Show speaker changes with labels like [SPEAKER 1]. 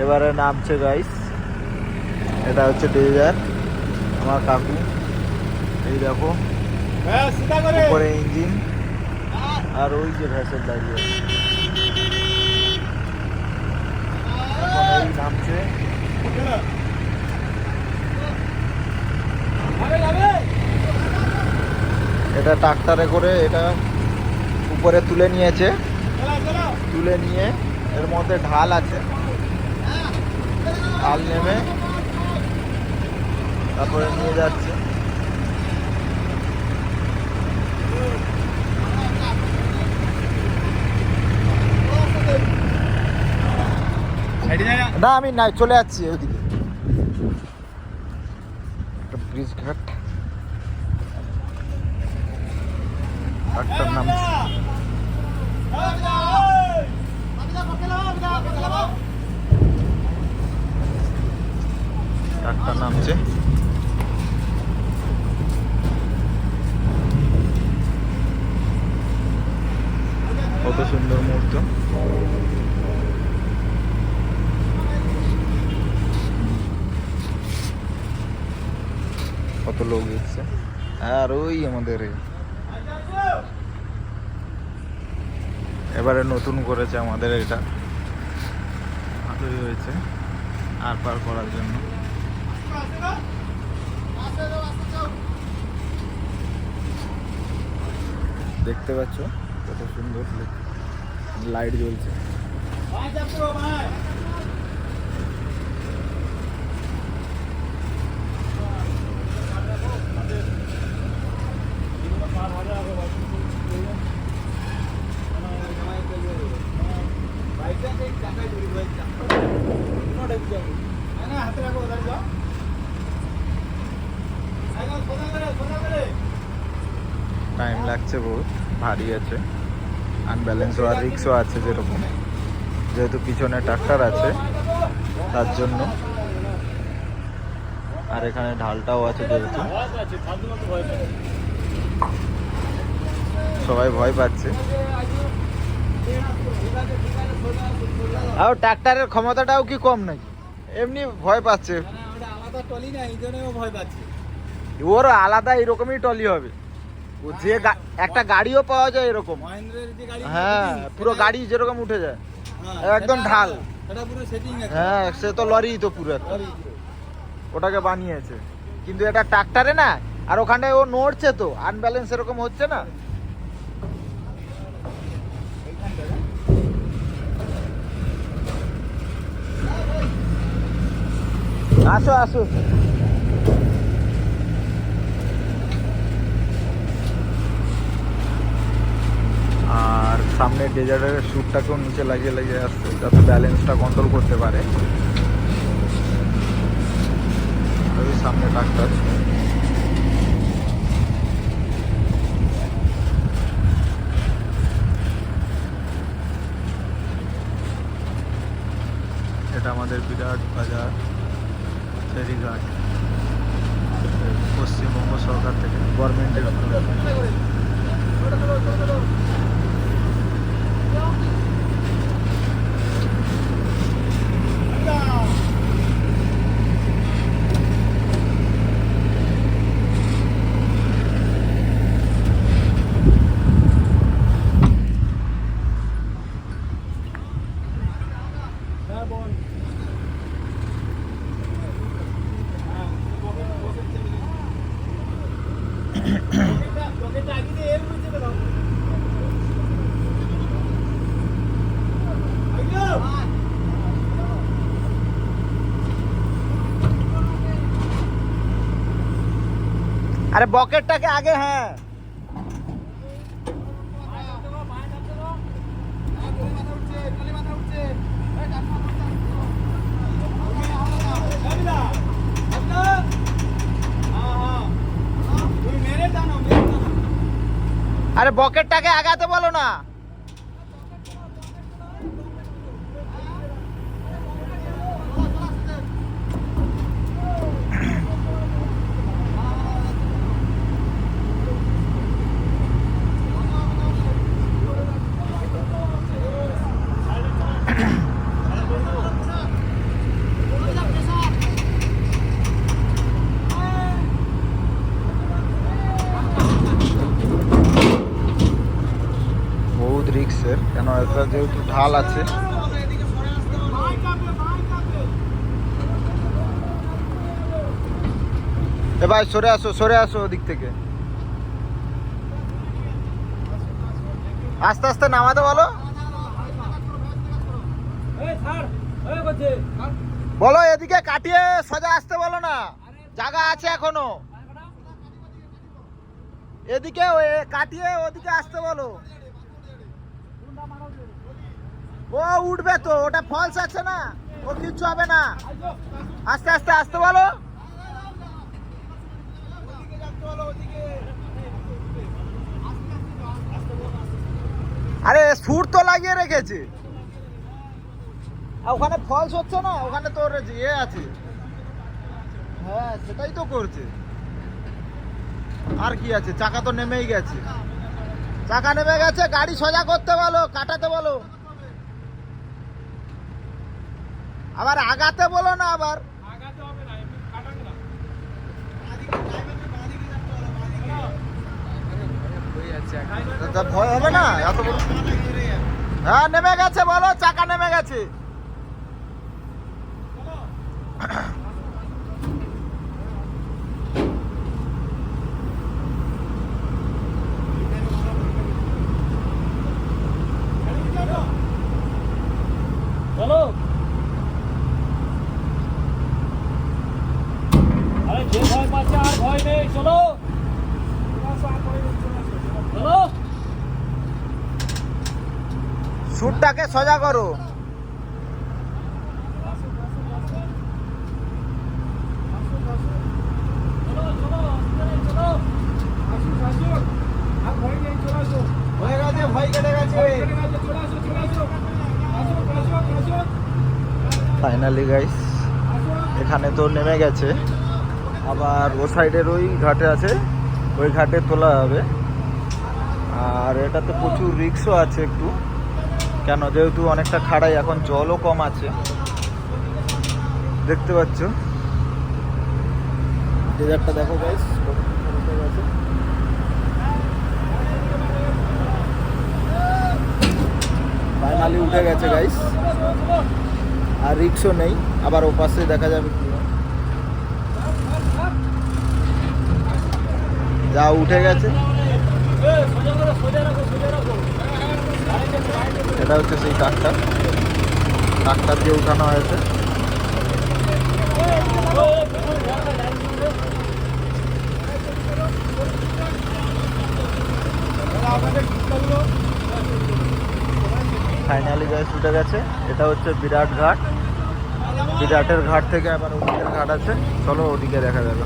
[SPEAKER 1] এবারে নামছে গাইস। এটা হচ্ছে ডেজার, আমার কাকু। এই দেখো উপরে ইঞ্জিন, আর ওই যে ভ্যাসেল দাঁড়িয়ে এখন এই নামছে। এটা ট্রাক্টরে করে এটা উপরে তুলে নিয়েছে, তুলে নিয়ে এর মধ্যে ঢাল আছে, ঢাল নেমে তারপরে নিয়ে যাচ্ছে। না আমি নাই চলে যাচ্ছি ওইদিকে। ব্রিজ ঘাট, ট্রাক্টর নামছে। ট্রাক্টর নামছে। কত সুন্দর মুহূর্ত। কত লোক দেখছে। আর ওই আমাদের এবারে নতুন করেছে আমাদের এটা তৈরি হয়েছে আর পার করার জন্য। দেখতে পাচ্ছ কত সুন্দর লাইট জ্বলছে। টাইম লাগছে, বহুত ভারী আছে, আনব্যালেন্স হওয়ার রিক্সও আছে যেরকম, যেহেতু পিছনে ট্রাক্টর আছে তার জন্য। আর এখানে ঢালটাও আছে যেহেতু, সবাই ভয় পাচ্ছে। আর ট্রাক্টরের ক্ষমতাটাও কি কম নাকি, এমনি ভয় পাচ্ছে। ওর আলাদা এরকমই টলি হবে, ও যে একটা গাড়িও পাওয়া যায় এরকম। হ্যাঁ পুরো গাড়ি যেরকম উঠে যায় একদম ঢাল। হ্যাঁ সে তো লরি তো পুরো একটা, ওটাকে বানিয়েছে। কিন্তু এটা ট্রাক্টরে না, আর ওখানে ও নড়ছে তো, আনব্যালেন্স এরকম হচ্ছে না। আসো আসো। আর সামনে ডেজার্টের শ্যুটটাকেও নিচে লাগিয়ে লাগিয়ে আসছে যাতে ব্যালেন্সটা কন্ট্রোল করতে পারে। ওই সামনে ট্রাক্টর। এটা আমাদের বিরাট বাজার ফেরিঘাট, পশ্চিমবঙ্গ সরকার থেকে গভর্নমেন্টের। আরে বকেটটাকে আগে, হ্যাঁ আরে বকেটটাকে আগাতে বলো না। এটা যেহেতু ঢাল আছে, এ ভাই সরে আসো ওদিক থেকে। আস্তে আস্তে নামাতে বলো। বলো এদিকে কাটিয়ে সোজা আসতে বলো না, জায়গা আছে এখনো। এদিকে কাটিয়ে ওদিকে আসতে বলো। ও উঠবে তো, ওটা ফলস আছে না, ও কিচ্ছু হবে না। আস্তে আস্তে আসতে বলো। আরে সুর তো লাগিয়ে রেখেছে, ওখানে ফলস হচ্ছে না, ওখানে তোর ইয়ে আছে। হ্যাঁ সেটাই তো করছে, আর কি আছে, চাকা তো নেমেই গেছে। চাকা নেমে গেছে, গাড়ি সোজা করতে বলো, কাটাতে বলো, আবার আগাতে বলো না। আবার ভয় হবে না এত বড়। হ্যাঁ নেমে গেছে বলো, চাকা নেমে গেছে।
[SPEAKER 2] চলো, আরে যে ভয় পাচ্ছে আর ভয় নেই, চলো চলো।
[SPEAKER 1] সুরটাকে সোজা করো। হয়ে গেছে, ভয় কেটে গেছে। ফাইনালি গাইস এখানে তো নেমে গেছে, আবার ও সাইডের ওই ঘাটে আছে, ওই ঘাটে তোলা হবে। আর এটাতে প্রচুর রিস্কও আছে একটু, কেন যেহেতু অনেকটা খাড়াই, এখন জলও কম আছে দেখতে পাচ্ছ। ডেজার্টটা দেখো গাইস, ফাইনালি উঠে গেছে গাইস, আর রিক্সও নেই। আবার ওপাশে দেখা যাবে কি যা উঠে গেছে। এটা হচ্ছে সেই ট্রাক্টর দিয়ে উঠানো হয়েছে। ফাইনালি গাইস উঠে গেছে। এটা হচ্ছে বিরাট ঘাট, বিরাটের ঘাট থেকে আবার ওদিকের ঘাট আছে, চলো ওদিকে দেখা যাবে।